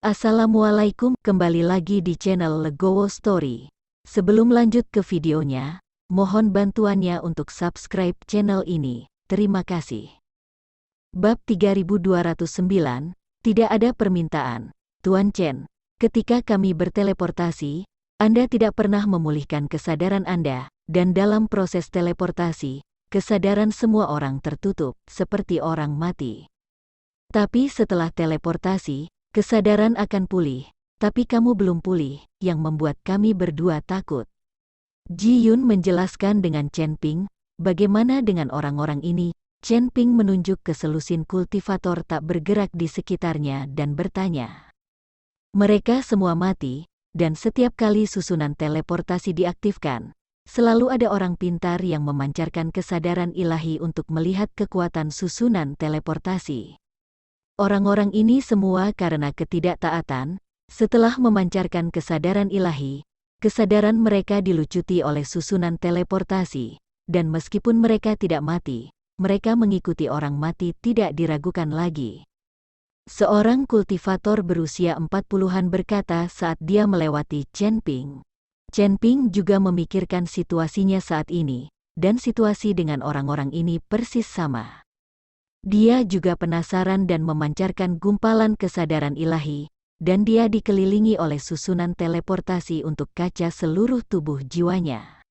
Assalamualaikum, kembali lagi di channel Legowo Story. Sebelum lanjut ke videonya, mohon bantuannya untuk subscribe channel ini. Terima kasih. Bab 3209, tidak ada permintaan. Tuan Chen, ketika kami berteleportasi, Anda tidak pernah memulihkan kesadaran Anda, dan dalam proses teleportasi, kesadaran semua orang tertutup, seperti orang mati. Tapi setelah teleportasi, kesadaran akan pulih, tapi kamu belum pulih, yang membuat kami berdua takut. Ji Yun menjelaskan dengan Chen Ping, bagaimana dengan orang-orang ini. Chen Ping menunjuk ke selusin kultivator tak bergerak di sekitarnya dan bertanya. Mereka semua mati, dan setiap kali susunan teleportasi diaktifkan, selalu ada orang pintar yang memancarkan kesadaran ilahi untuk melihat kekuatan susunan teleportasi. Orang-orang ini semua karena ketidaktaatan, setelah memancarkan kesadaran ilahi, kesadaran mereka dilucuti oleh susunan teleportasi, dan meskipun mereka tidak mati, mereka mengikuti orang mati tidak diragukan lagi. Seorang kultivator berusia 40-an berkata saat dia melewati Chen Ping. Chen Ping juga memikirkan situasinya saat ini, dan situasi dengan orang-orang ini persis sama. Dia juga penasaran dan memancarkan gumpalan kesadaran ilahi, dan dia dikelilingi oleh susunan teleportasi untuk kaca seluruh tubuh jiwanya.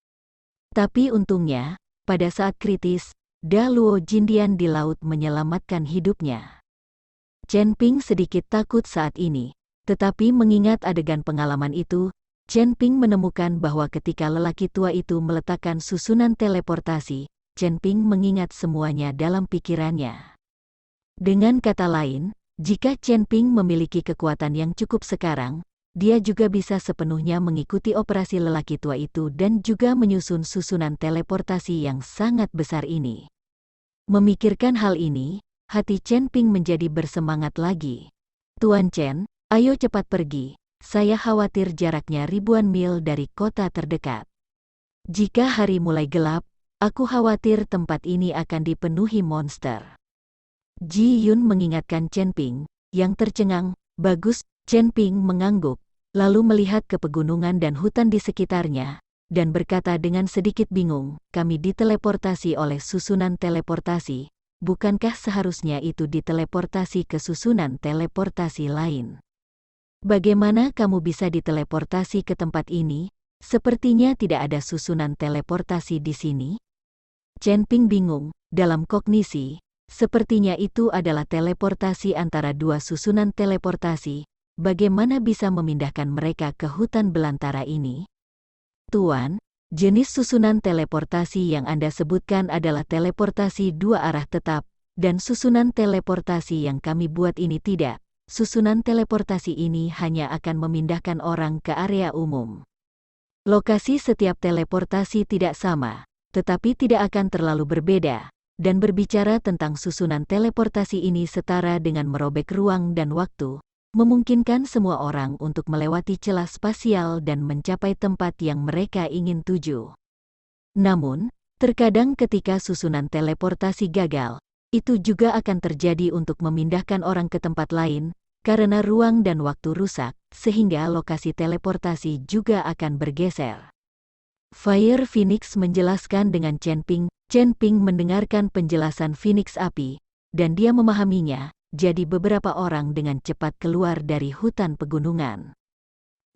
Tapi untungnya, pada saat kritis, Da Luo Jindian di laut menyelamatkan hidupnya. Chen Ping sedikit takut saat ini, tetapi mengingat adegan pengalaman itu, Chen Ping menemukan bahwa ketika lelaki tua itu meletakkan susunan teleportasi, Chen Ping mengingat semuanya dalam pikirannya. Dengan kata lain, jika Chen Ping memiliki kekuatan yang cukup sekarang, dia juga bisa sepenuhnya mengikuti operasi lelaki tua itu dan juga menyusun susunan teleportasi yang sangat besar ini. Memikirkan hal ini, hati Chen Ping menjadi bersemangat lagi. Tuan Chen, ayo cepat pergi, saya khawatir jaraknya ribuan mil dari kota terdekat. Jika hari mulai gelap, aku khawatir tempat ini akan dipenuhi monster. Ji Yun mengingatkan Chen Ping, yang tercengang. Bagus, Chen Ping mengangguk, lalu melihat ke pegunungan dan hutan di sekitarnya, dan berkata dengan sedikit bingung, kami diteleportasi oleh susunan teleportasi, bukankah seharusnya itu diteleportasi ke susunan teleportasi lain? Bagaimana kamu bisa diteleportasi ke tempat ini? Sepertinya tidak ada susunan teleportasi di sini. Chen Ping bingung, dalam kognisi, sepertinya itu adalah teleportasi antara dua susunan teleportasi. Bagaimana bisa memindahkan mereka ke hutan belantara ini? Tuan, jenis susunan teleportasi yang Anda sebutkan adalah teleportasi dua arah tetap, dan susunan teleportasi yang kami buat ini tidak. Susunan teleportasi ini hanya akan memindahkan orang ke area umum. Lokasi setiap teleportasi tidak sama, tetapi tidak akan terlalu berbeda. Dan berbicara tentang susunan teleportasi ini setara dengan merobek ruang dan waktu, memungkinkan semua orang untuk melewati celah spasial dan mencapai tempat yang mereka ingin tuju. Namun, terkadang ketika susunan teleportasi gagal, itu juga akan terjadi untuk memindahkan orang ke tempat lain, karena ruang dan waktu rusak, sehingga lokasi teleportasi juga akan bergeser. Fire Phoenix menjelaskan dengan Chen Ping. Chen Ping mendengarkan penjelasan Phoenix api, dan dia memahaminya, jadi beberapa orang dengan cepat keluar dari hutan pegunungan.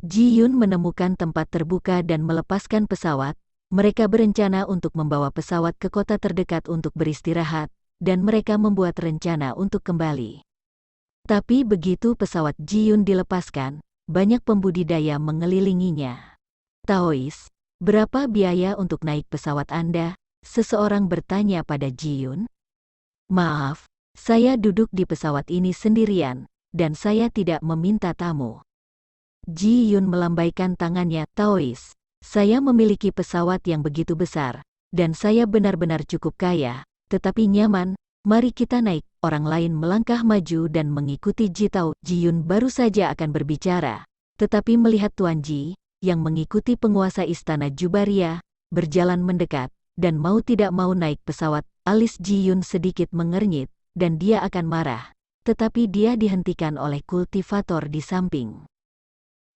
Ji Yun menemukan tempat terbuka dan melepaskan pesawat. Mereka berencana untuk membawa pesawat ke kota terdekat untuk beristirahat, dan mereka membuat rencana untuk kembali. Tapi begitu pesawat Ji Yun dilepaskan, banyak pembudidaya mengelilinginya. Taois, berapa biaya untuk naik pesawat Anda? Seseorang bertanya pada Ji Yun. Maaf, saya duduk di pesawat ini sendirian, dan saya tidak meminta tamu. Ji Yun melambaikan tangannya. Taois, saya memiliki pesawat yang begitu besar, dan saya benar-benar cukup kaya, tetapi nyaman. Mari kita naik. Orang lain melangkah maju dan mengikuti Ji Tao. Ji Yun baru saja akan berbicara, tetapi melihat Tuan Ji, yang mengikuti penguasa istana Jubaria, berjalan mendekat, dan mau tidak mau naik pesawat, alis Ji Yun sedikit mengernyit, dan dia akan marah. tetapi dia dihentikan oleh kultivator di samping.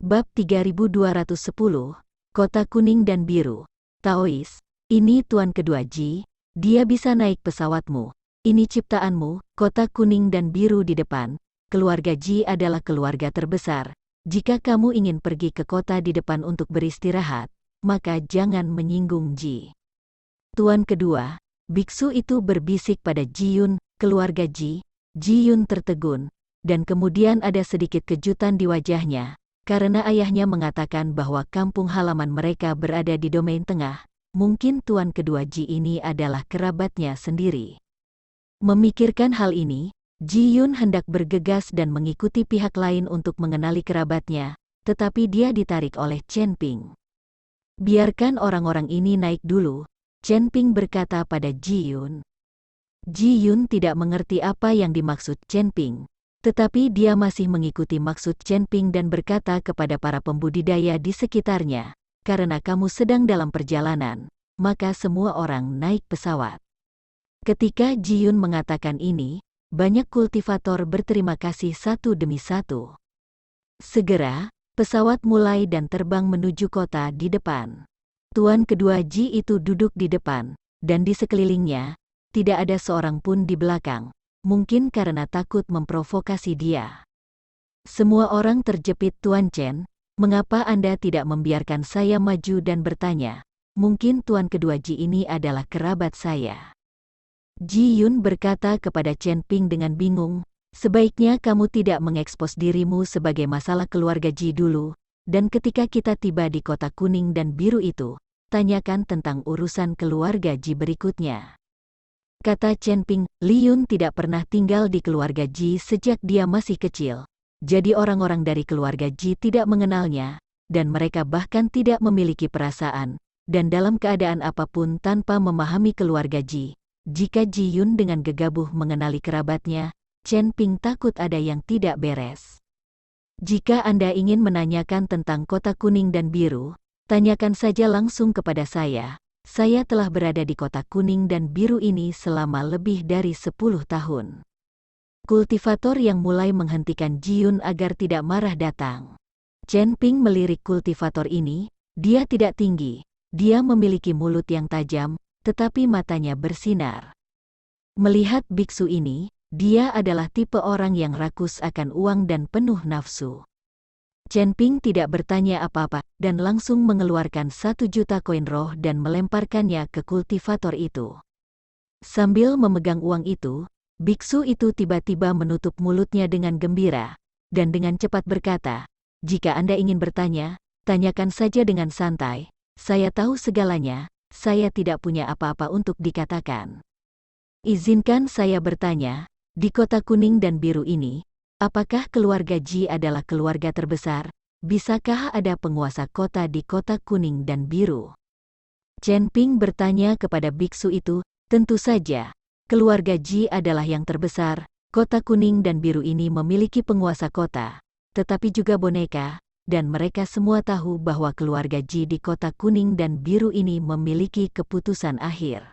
Bab 3210, Kota Kuning dan Biru. Taois, ini tuan kedua Ji, dia bisa naik pesawatmu. Ini ciptaanmu, Kota Kuning dan Biru di depan. Keluarga Ji adalah keluarga terbesar. Jika kamu ingin pergi ke kota di depan untuk beristirahat, maka jangan menyinggung Ji. Tuan kedua, biksu itu berbisik pada Ji Yun, keluarga Ji. Ji Yun tertegun, dan kemudian ada sedikit kejutan di wajahnya, karena ayahnya mengatakan bahwa kampung halaman mereka berada di domain tengah. Mungkin tuan kedua Ji ini adalah kerabatnya sendiri. Memikirkan hal ini, Ji Yun hendak bergegas dan mengikuti pihak lain untuk mengenali kerabatnya, tetapi dia ditarik oleh Chen Ping. Biarkan orang-orang ini naik dulu, Chen Ping berkata pada Ji Yun. Ji Yun tidak mengerti apa yang dimaksud Chen Ping, tetapi dia masih mengikuti maksud Chen Ping dan berkata kepada para pembudidaya di sekitarnya, karena kamu sedang dalam perjalanan, maka semua orang naik pesawat. Ketika Ji Yun mengatakan ini, banyak kultivator berterima kasih satu demi satu. Segera, pesawat mulai dan terbang menuju kota di depan. Tuan kedua Ji itu duduk di depan, dan di sekelilingnya, tidak ada seorang pun di belakang. Mungkin karena takut memprovokasi dia. Semua orang terjepit. Tuan Chen, mengapa Anda tidak membiarkan saya maju dan bertanya? Mungkin tuan kedua Ji ini adalah kerabat saya. Ji Yun berkata kepada Chen Ping dengan bingung, sebaiknya kamu tidak mengekspos dirimu sebagai masalah keluarga Ji dulu, dan ketika kita tiba di kota kuning dan biru itu, tanyakan tentang urusan keluarga Ji berikutnya. Kata Chen Ping, Li Yun tidak pernah tinggal di keluarga Ji sejak dia masih kecil. Jadi orang-orang dari keluarga Ji tidak mengenalnya, dan mereka bahkan tidak memiliki perasaan, dan dalam keadaan apapun tanpa memahami keluarga Ji. Jika Ji Yun dengan gegabah mengenali kerabatnya, Chen Ping takut ada yang tidak beres. Jika Anda ingin menanyakan tentang kota kuning dan biru, tanyakan saja langsung kepada saya. Saya telah berada di kota kuning dan biru ini selama lebih dari 10 tahun. Kultivator yang mulai menghentikan Ji Yun agar tidak marah datang. Chen Ping melirik kultivator ini, dia tidak tinggi, dia memiliki mulut yang tajam, tetapi matanya bersinar. Melihat biksu ini, dia adalah tipe orang yang rakus akan uang dan penuh nafsu. Chen Ping tidak bertanya apa-apa, dan langsung mengeluarkan 1 juta koin roh dan melemparkannya ke kultivator itu. Sambil memegang uang itu, biksu itu tiba-tiba menutup mulutnya dengan gembira, dan dengan cepat berkata, jika Anda ingin bertanya, tanyakan saja dengan santai, saya tahu segalanya, saya tidak punya apa-apa untuk dikatakan. Izinkan saya bertanya, di kota kuning dan biru ini, apakah keluarga Ji adalah keluarga terbesar? Bisakah ada penguasa kota di kota kuning dan biru? Chen Ping bertanya kepada biksu itu, tentu saja. Keluarga Ji adalah yang terbesar, kota kuning dan biru ini memiliki penguasa kota, tetapi juga boneka, dan mereka semua tahu bahwa keluarga Ji di kota kuning dan biru ini memiliki keputusan akhir.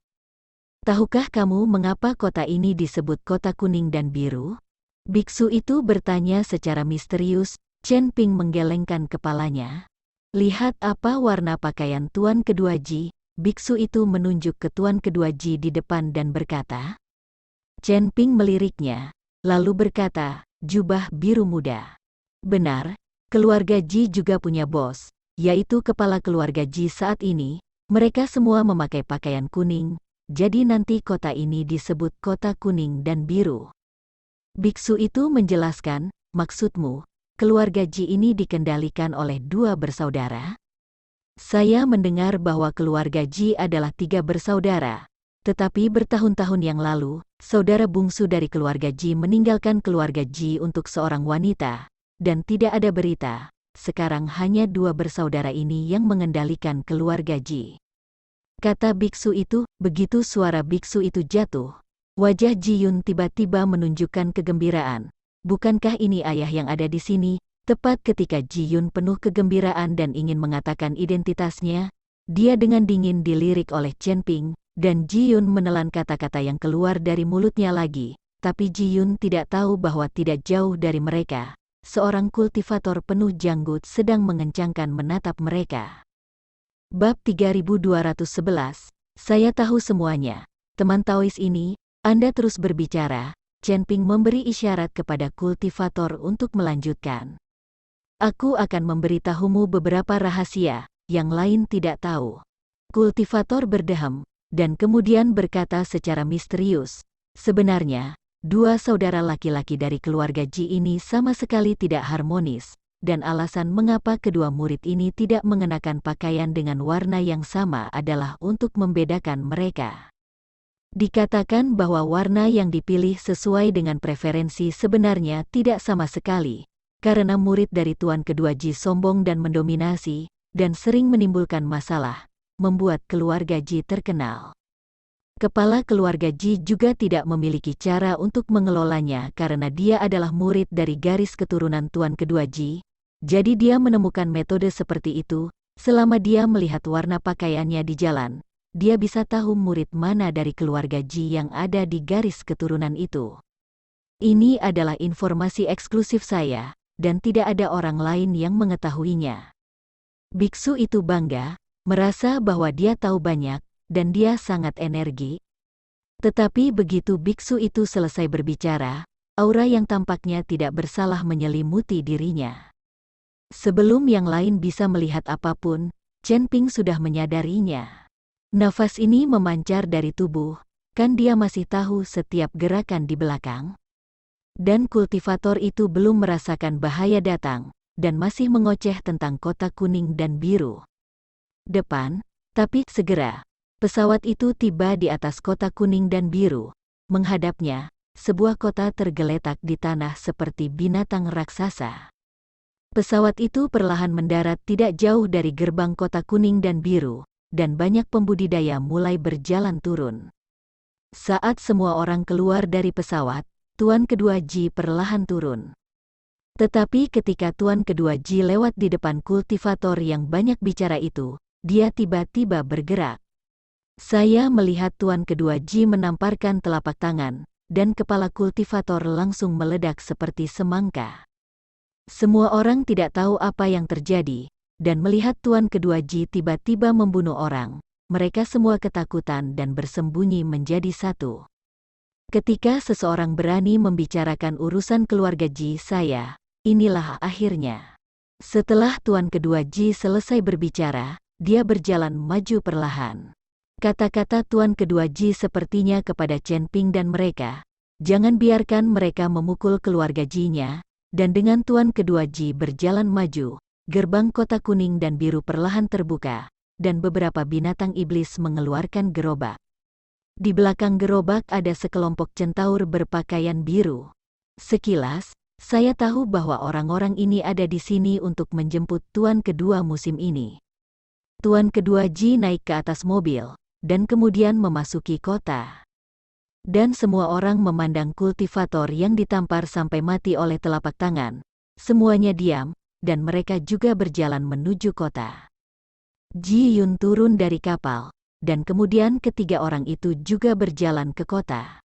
Tahukah kamu mengapa kota ini disebut kota kuning dan biru? Biksu itu bertanya secara misterius. Chen Ping menggelengkan kepalanya. Lihat apa warna pakaian tuan kedua Ji. Biksu itu menunjuk ke tuan kedua Ji di depan dan berkata. Chen Ping meliriknya, lalu berkata, jubah biru muda. Benar, keluarga Ji juga punya bos, yaitu kepala keluarga Ji saat ini. Mereka semua memakai pakaian kuning, jadi nanti kota ini disebut kota kuning dan biru. Biksu itu menjelaskan, maksudmu, keluarga Ji ini dikendalikan oleh 2 bersaudara? Saya mendengar bahwa keluarga Ji adalah 3 bersaudara, tetapi bertahun-tahun yang lalu, saudara bungsu dari keluarga Ji meninggalkan keluarga Ji untuk seorang wanita, dan tidak ada berita, sekarang hanya 2 bersaudara ini yang mengendalikan keluarga Ji. Kata biksu itu, begitu suara biksu itu jatuh, wajah Ji Yun tiba-tiba menunjukkan kegembiraan. Bukankah ini ayah yang ada di sini? Tepat ketika Ji Yun penuh kegembiraan dan ingin mengatakan identitasnya, dia dengan dingin dilirik oleh Chen Ping, dan Ji Yun menelan kata-kata yang keluar dari mulutnya lagi. tapi Ji Yun tidak tahu bahwa tidak jauh dari mereka, seorang kultivator penuh janggut sedang mengencangkan menatap mereka. Bab 3211, saya tahu semuanya. Teman Taois ini, Anda terus berbicara. Chen Ping memberi isyarat kepada kultivator untuk melanjutkan. Aku akan memberitahumu beberapa rahasia, yang lain tidak tahu. Kultivator berdeham, dan kemudian berkata secara misterius, sebenarnya, dua saudara laki-laki dari keluarga Ji ini sama sekali tidak harmonis, dan alasan mengapa kedua murid ini tidak mengenakan pakaian dengan warna yang sama adalah untuk membedakan mereka. Dikatakan bahwa warna yang dipilih sesuai dengan preferensi sebenarnya tidak sama sekali, karena murid dari tuan kedua Ji sombong dan mendominasi, dan sering menimbulkan masalah, membuat keluarga Ji terkenal. Kepala keluarga Ji juga tidak memiliki cara untuk mengelolanya karena dia adalah murid dari garis keturunan tuan kedua Ji, jadi dia menemukan metode seperti itu. Selama dia melihat warna pakaiannya di jalan, dia bisa tahu murid mana dari keluarga Ji yang ada di garis keturunan itu. Ini adalah informasi eksklusif saya, dan tidak ada orang lain yang mengetahuinya. Biksu itu bangga, merasa bahwa dia tahu banyak, dan dia sangat energi. Tetapi begitu biksu itu selesai berbicara, aura yang tampaknya tidak bersalah menyelimuti dirinya. Sebelum yang lain bisa melihat apapun, Chen Ping sudah menyadarinya. Nafas ini memancar dari tubuh, kan dia masih tahu setiap gerakan di belakang? Dan kultivator itu belum merasakan bahaya datang, dan masih mengoceh tentang kotak kuning dan biru. Depan, tapi segera, pesawat itu tiba di atas kotak kuning dan biru. Menghadapnya, sebuah kota tergeletak di tanah seperti binatang raksasa. Pesawat itu perlahan mendarat tidak jauh dari gerbang kotak kuning dan biru, dan banyak pembudidaya mulai berjalan turun. Saat semua orang keluar dari pesawat, tuan kedua Ji perlahan turun. Tetapi ketika tuan kedua Ji lewat di depan kultivator yang banyak bicara itu, dia tiba-tiba bergerak. Saya melihat tuan kedua Ji menamparkan telapak tangan, dan kepala kultivator langsung meledak seperti semangka. Semua orang tidak tahu apa yang terjadi, dan melihat tuan kedua Ji tiba-tiba membunuh orang, mereka semua ketakutan dan bersembunyi menjadi satu. Ketika seseorang berani membicarakan urusan keluarga Ji saya, inilah akhirnya. Setelah tuan kedua Ji selesai berbicara, dia berjalan maju perlahan. Kata-kata tuan kedua Ji sepertinya kepada Chen Ping dan mereka, jangan biarkan mereka memukul keluarga Ji-nya, dan dengan tuan kedua Ji berjalan maju, gerbang kotak kuning dan biru perlahan terbuka, dan beberapa binatang iblis mengeluarkan gerobak. Di belakang gerobak ada sekelompok centaur berpakaian biru. Sekilas, saya tahu bahwa orang-orang ini ada di sini untuk menjemput tuan kedua musim ini. Tuan kedua Ji naik ke atas mobil, dan kemudian memasuki kota. Dan semua orang memandang kultivator yang ditampar sampai mati oleh telapak tangan. Semuanya diam, dan mereka juga berjalan menuju kota. Ji Yun turun dari kapal, dan kemudian ketiga orang itu juga berjalan ke kota.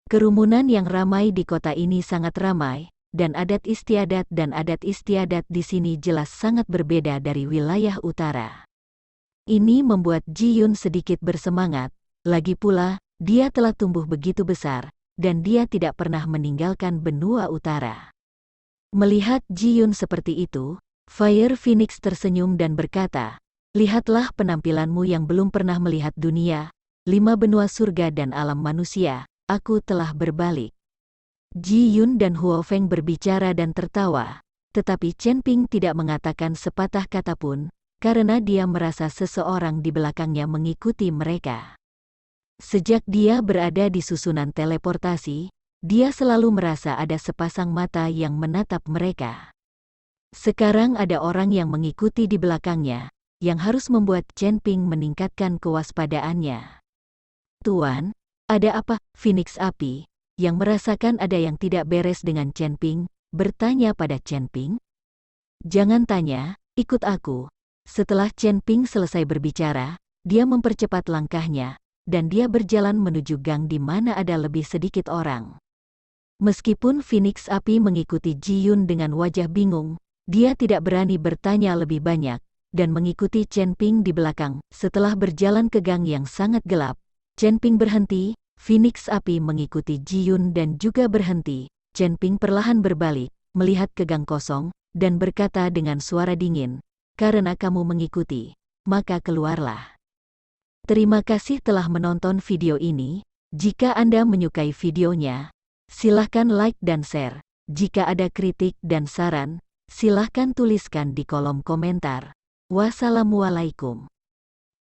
Kerumunan yang ramai di kota ini sangat ramai, dan adat istiadat di sini jelas sangat berbeda dari wilayah utara. Ini membuat Ji Yun sedikit bersemangat, lagi pula, dia telah tumbuh begitu besar, dan dia tidak pernah meninggalkan benua utara. Melihat Ji Yun seperti itu, Fire Phoenix tersenyum dan berkata, lihatlah penampilanmu yang belum pernah melihat dunia, 5 benua surga dan alam manusia, aku telah berbalik. Ji Yun dan Huo Feng berbicara dan tertawa, tetapi Chen Ping tidak mengatakan sepatah kata pun, karena dia merasa seseorang di belakangnya mengikuti mereka. Sejak dia berada di susunan teleportasi, dia selalu merasa ada sepasang mata yang menatap mereka. Sekarang ada orang yang mengikuti di belakangnya, yang harus membuat Chen Ping meningkatkan kewaspadaannya. Tuan, ada apa? Phoenix Api, yang merasakan ada yang tidak beres dengan Chen Ping, bertanya pada Chen Ping. Jangan tanya, ikut aku. Setelah Chen Ping selesai berbicara, dia mempercepat langkahnya, dan dia berjalan menuju gang di mana ada lebih sedikit orang. Meskipun Phoenix Api mengikuti Ji Yun dengan wajah bingung, dia tidak berani bertanya lebih banyak, dan mengikuti Chen Ping di belakang. Setelah berjalan ke gang yang sangat gelap, Chen Ping berhenti, Phoenix Api mengikuti Ji Yun dan juga berhenti. Chen Ping perlahan berbalik, melihat ke gang kosong, dan berkata dengan suara dingin, "Karena kamu mengikuti, maka keluarlah." Terima kasih telah menonton video ini. Jika Anda menyukai videonya, silahkan like dan share. Jika ada kritik dan saran, silahkan tuliskan di kolom komentar. Wassalamualaikum.